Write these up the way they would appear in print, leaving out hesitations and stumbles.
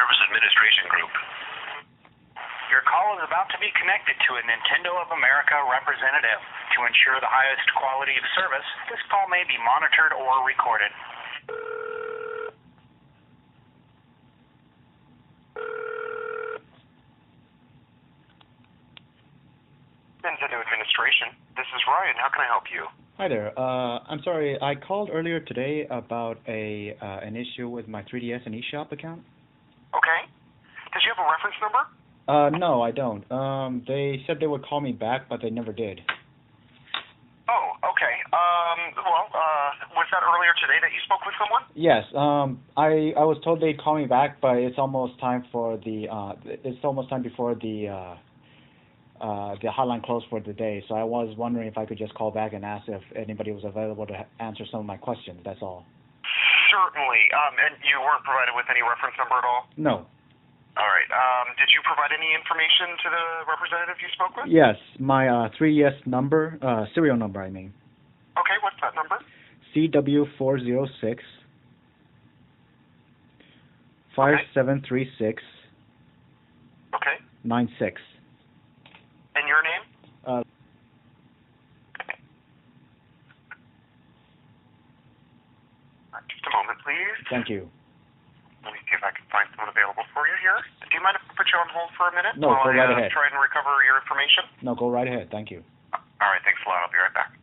Service Administration Group. Your call is about to be connected to a Nintendo of America representative. To ensure the highest quality of service, this call may be monitored or recorded. Nintendo Administration. This is Ryan. How can I help you? Hi there. I'm sorry. I called earlier today about an issue with my 3DS and eShop account. Okay. Did you have a reference number? No, I don't. They said they would call me back, but they never did. Oh, okay. Was that earlier today that you spoke with someone? Yes. I was told they'd call me back, but it's almost time for before the hotline closed for the day. So I was wondering if I could just call back and ask if anybody was available to answer some of my questions. That's all. Certainly. And you weren't provided with any reference number at all? No. All right. Did you provide any information to the representative you spoke with? Yes, my 3DS number, serial number, I mean. Okay, what's that number? CW406 5736 Okay. 96. And your name? Just a moment, please. Thank you. Let me see if I can find someone available for you here. Do you mind if I put you on hold for a minute? No, while go right ahead. Try and recover your information? No, go right ahead. Thank you. All right, thanks a lot. I'll be right back.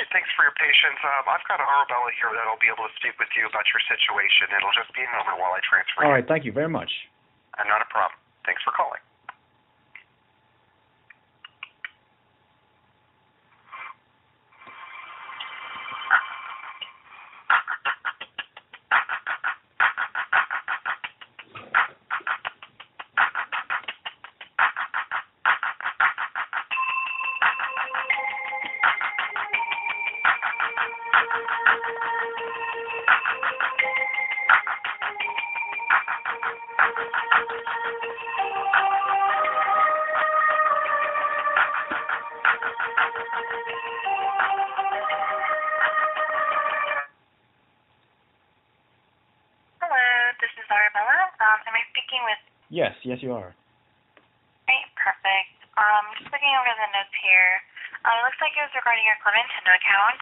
Thanks for your patience. I've got Arabella here that'll be able to speak with you about your situation. It'll just be a moment while I transfer you. All right, thank you very much. Not a problem. Thanks for calling. Yes, you are. Great, perfect. Just looking over the notes here. It looks like it was regarding your Club Nintendo account.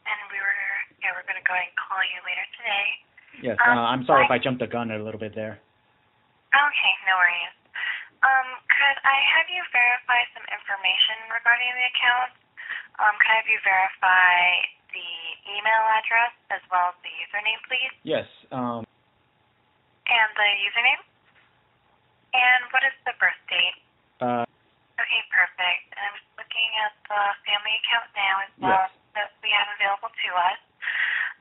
And we're going to go ahead and call you later today. Yes, I'm sorry if I jumped the gun a little bit there. Okay, no worries. Could I have you verify some information regarding the account? Could I have you verify the email address as well as the username, please? Yes. And the username? And what is the birth date? Okay, perfect. And I'm just looking at the family account now as well that we have available to us.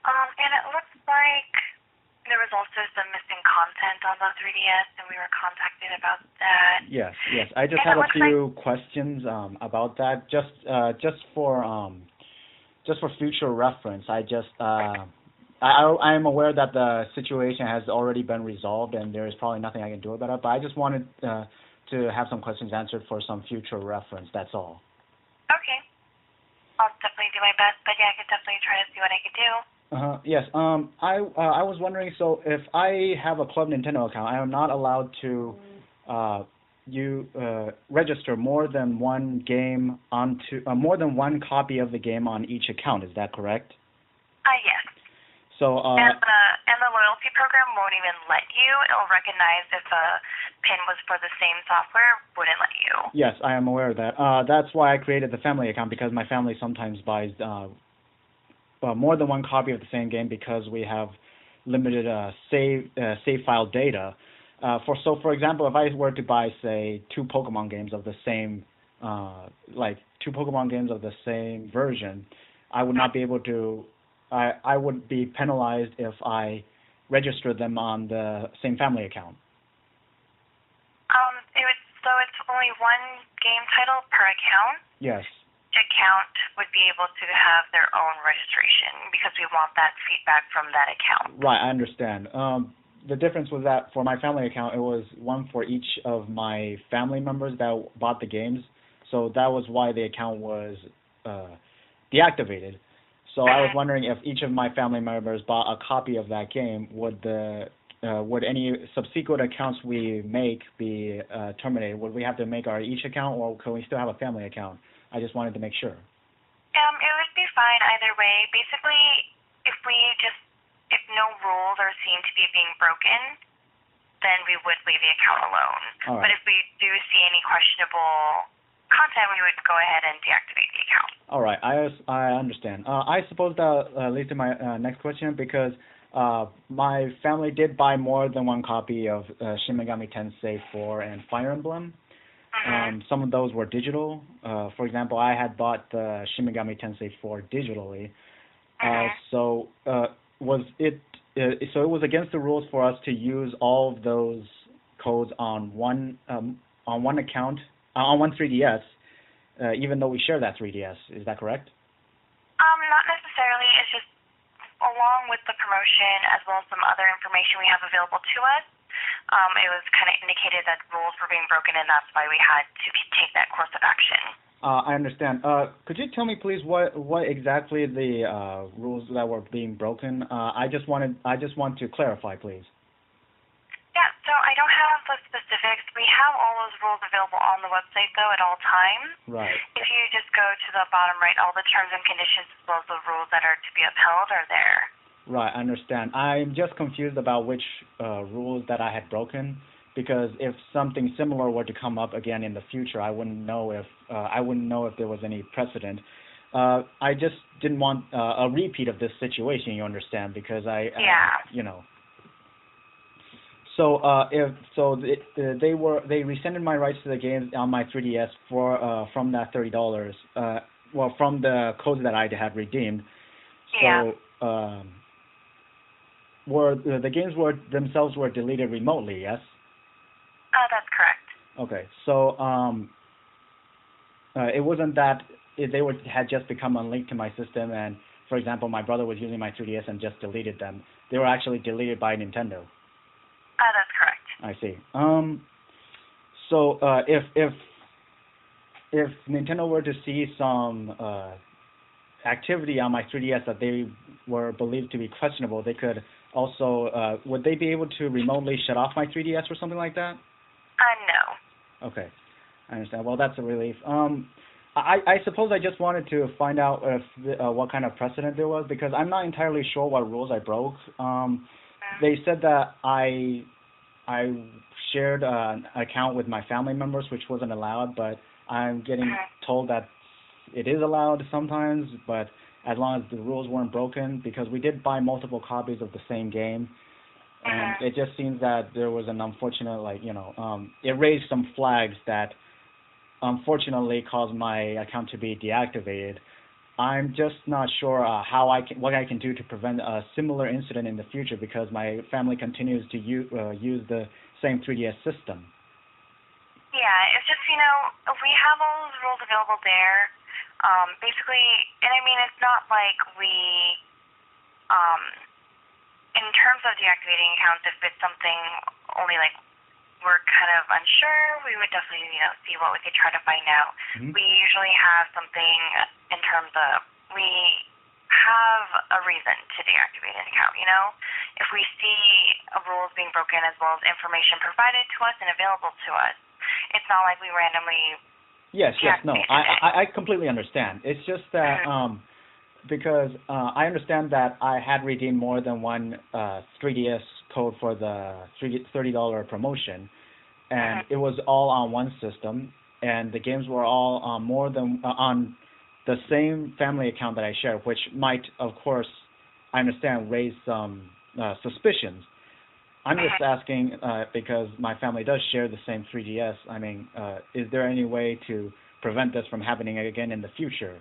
And it looks like there was also some missing content on the 3DS, and we were contacted about that. Yes. I just had a few questions about that. Just for future reference. I am aware that the situation has already been resolved, and there is probably nothing I can do about it. But I just wanted to have some questions answered for some future reference. That's all. Okay. I'll definitely do my best, but yeah, I could definitely try to see what I could do. Yes. I was wondering. So, if I have a Club Nintendo account, I am not allowed to register more than one game more than one copy of the game on each account. Is that correct? Yes. So. And the loyalty program won't even let you. It'll recognize if a PIN was for the same software, wouldn't let you. Yes, I am aware of that. That's why I created the family account, because my family sometimes buys more than one copy of the same game because we have limited save file data. For example, if I were to buy, say, two Pokemon games of the same version, I would not be able to. I would be penalized if I registered them on the same family account. It's only one game title per account? Yes. Each account would be able to have their own registration because we want that feedback from that account. Right, I understand. The difference was that for my family account, it was one for each of my family members that bought the games, so that was why the account was deactivated. So I was wondering if each of my family members bought a copy of that game, would any subsequent accounts we make be terminated? Would we have to make our each account, or can we still have a family account? I just wanted to make sure. It would be fine either way. Basically, if no rules are seen to be being broken, then we would leave the account alone. All right. But if we do see any questionable content, we would go ahead and deactivate the account. All right, I understand. I suppose that leads to my next question, because my family did buy more than one copy of Shin Megami Tensei 4 and Fire Emblem. Some of those were digital. For example, I had bought the Shin Megami Tensei 4 digitally. So it was against the rules for us to use all of those codes on one account, on one 3DS, even though we share that 3DS. Is that correct? Not necessarily. It's just along with the promotion as well as some other information we have available to us, it was kind of indicated that rules were being broken, and that's why we had to take that course of action. I understand. Could you tell me, please, what exactly the rules that were being broken? I just want to clarify, please. Yeah, so I don't have the specifics. We have all those rules available on the website, though, at all times. Right. If you just go to the bottom right, all the terms and conditions as well as the rules that are to be upheld are there. Right, I understand. I'm just confused about which rules that I had broken, because if something similar were to come up again in the future, I wouldn't know if there was any precedent. I just didn't want a repeat of this situation. You understand? Because they rescinded my rights to the games on my 3DS from that $30. From the codes that I had redeemed. So. The games themselves were deleted remotely, yes? That's correct. Okay, so it wasn't that had just become unlinked to my system, and, for example, my brother was using my 3DS and just deleted them. They were actually deleted by Nintendo. That's correct. I see. So if Nintendo were to see some activity on my 3DS that they were believed to be questionable, they could also, would they be able to remotely shut off my 3DS or something like that? No. Okay, I understand. Well, that's a relief. I suppose I just wanted to find out if what kind of precedent there was, because I'm not entirely sure what rules I broke. They said that I shared an account with my family members, which wasn't allowed, but I'm getting told that it is allowed sometimes, but as long as the rules weren't broken, because we did buy multiple copies of the same game, and it just seems that there was an unfortunate, it raised some flags that unfortunately caused my account to be deactivated. I'm just not sure what I can do to prevent a similar incident in the future, because my family continues to use the same 3DS system. Yeah, it's just, we have all those rules available there. Basically, and I mean, it's not like we, in terms of deactivating accounts, if it's something only like we're kind of unsure, we would definitely, see what we could try to find out. We usually have something in terms of, we have a reason to deactivate an account, If we see a rules being broken as well as information provided to us and available to us, it's not like we randomly... Yes, no, I completely understand. It's just that because I understand that I had redeemed more than one 3DS code for the $30 promotion, and it was all on one system, and the games were all on the same family account that I share, which might, of course, I understand, raise some suspicions. I'm just asking because my family does share the same 3DS. I mean, is there any way to prevent this from happening again in the future?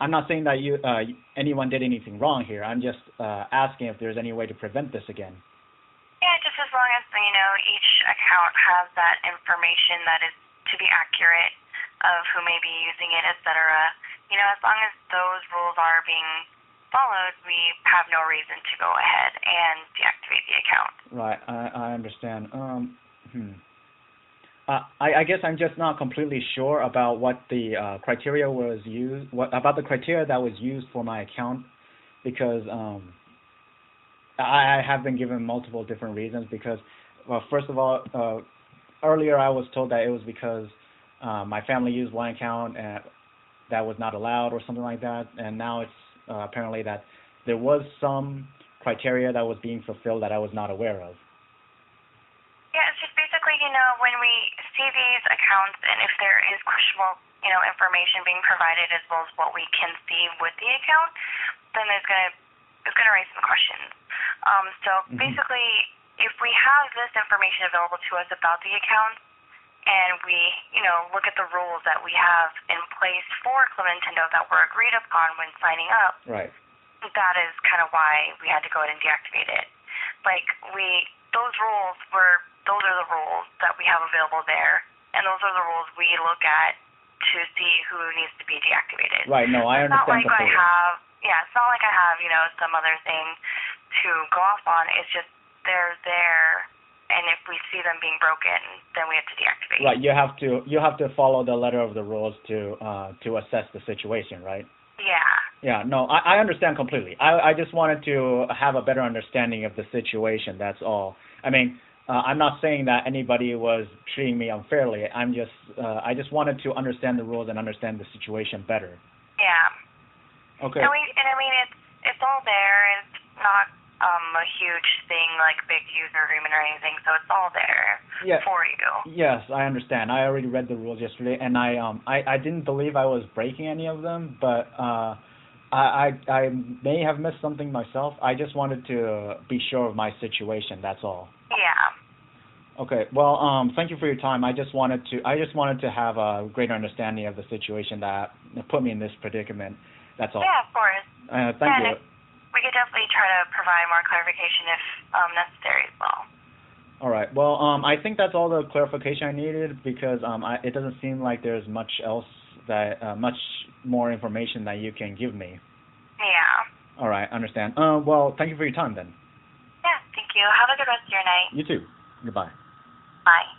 I'm not saying that anyone did anything wrong here. I'm just asking if there's any way to prevent this again. Yeah, just as long as, each account has that information that is to be accurate of who may be using it, etc. As long as those rules are being followed, we have no reason to go ahead and deactivate the account. Right, I understand. I guess I'm just not completely sure about what the criteria was used. About the criteria that was used for my account, because I have been given multiple different reasons. Because, first of all, earlier I was told that it was because my family used one account and that was not allowed or something like that, and now it's apparently that there was some criteria that was being fulfilled that I was not aware of. Yeah, it's just basically, when we see these accounts and if there is questionable, information being provided as well as what we can see with the account, then it's gonna raise some questions. Basically, if we have this information available to us about the account, and we, look at the rules that we have in place for Club Nintendo that were agreed upon when signing up, right, that is kind of why we had to go ahead and deactivate it. Those are the rules that we have available there, and those are the rules we look at to see who needs to be deactivated. Right, no, I understand completely. It's not like I have, some other thing to go off on. It's just they're there, and if we see them being broken, then we have to deactivate. Right, you have to follow the letter of the rules to assess the situation, right? Yeah. Yeah, no, I understand completely. I just wanted to have a better understanding of the situation, that's all. I mean, I'm not saying that anybody was treating me unfairly. I just wanted to understand the rules and understand the situation better. Yeah. Okay. And I mean, it's all there. It's not a huge thing like big user agreement or anything, so it's all there for you. Yes, I understand. I already read the rules yesterday, and I didn't believe I was breaking any of them, but I may have missed something myself. I just wanted to be sure of my situation. That's all. Yeah. Okay. Well, thank you for your time. I just wanted to have a greater understanding of the situation that put me in this predicament. That's all. Yeah, of course. Thank you. We could definitely try to provide more clarification if necessary as well. All right. Well, I think that's all the clarification I needed, because it doesn't seem like there's much else much more information that you can give me. Yeah. All right. Understand. Well, thank you for your time then. Yeah. Thank you. Have a good rest of your night. You too. Goodbye. Bye.